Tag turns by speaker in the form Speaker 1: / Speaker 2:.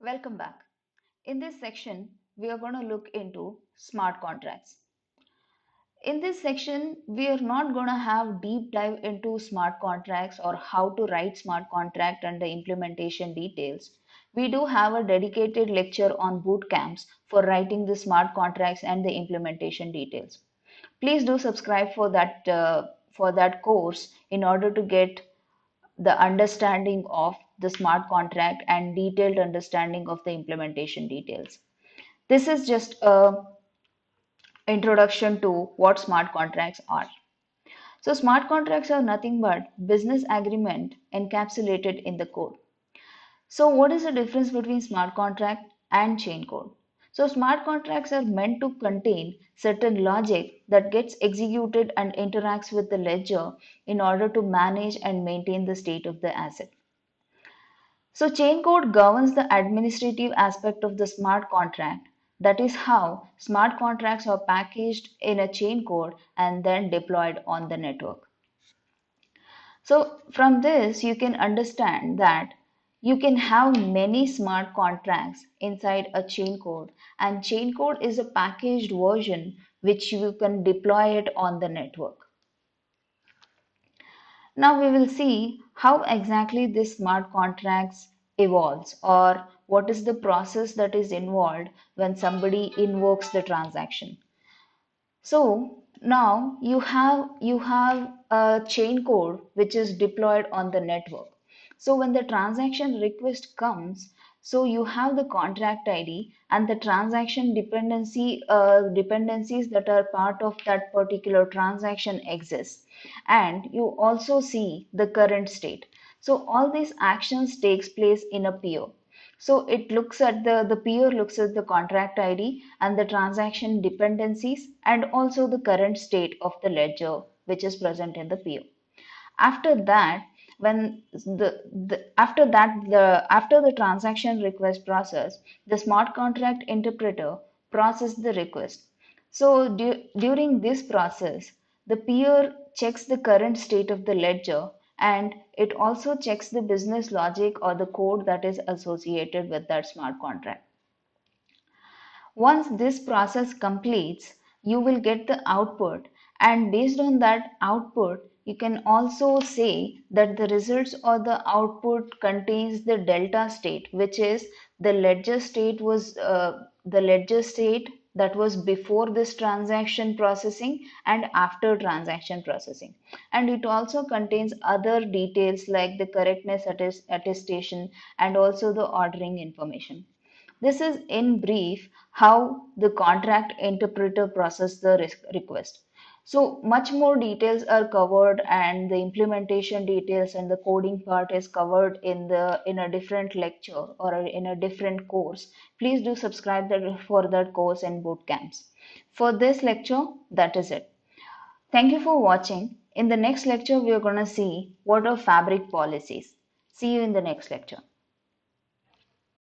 Speaker 1: Welcome back. In this section, we are going to look into smart contracts. In this section, we are not going to have deep dive into smart contracts or how to write smart contract and the implementation details. We do have a dedicated lecture on boot camps for writing the smart contracts and the implementation details. Please do subscribe for that course in order to get the understanding of the smart contract and detailed understanding of the implementation details. This is just a introduction to what smart contracts are. So smart contracts are nothing but business agreement encapsulated in the code. So what is the difference between smart contract and chain code? So smart contracts are meant to contain certain logic that gets executed and interacts with the ledger in order to manage and maintain the state of the asset. So chain code governs the administrative aspect of the smart contract. That is how smart contracts are packaged in a chain code and then deployed on the network. So from this, you can understand that you can have many smart contracts inside a chain code, and chain code is a packaged version which you can deploy it on the network. Now we will see how exactly this smart contracts evolves, or what is the process that is involved when somebody invokes the transaction. So now you have a chain code which is deployed on the network. So when the transaction request comes, so you have the contract ID and the transaction dependencies that are part of that particular transaction exists, and you also see the current state. So all these actions takes place in a peer. So it looks at the peer looks at the contract ID and the transaction dependencies and also the current state of the ledger which is present in the peer. After that, when after the transaction request process, the smart contract interpreter process the request. So during this process, the peer checks the current state of the ledger, and it also checks the business logic or the code that is associated with that smart contract. Once this process completes, you will get the output, and based on that output, you can also say that the results or the output contains the delta state, which is the ledger state that was before this transaction processing and after transaction processing. And it also contains other details like the correctness attestation and also the ordering information. This is in brief how the contract interpreter processes the request. So much more details are covered, and the implementation details and the coding part is covered in a different lecture or in a different course. Please do subscribe for that course and boot camps. For this lecture, that is it. Thank you for watching. In the next lecture, we are going to see what are fabric policies. See you in the next lecture.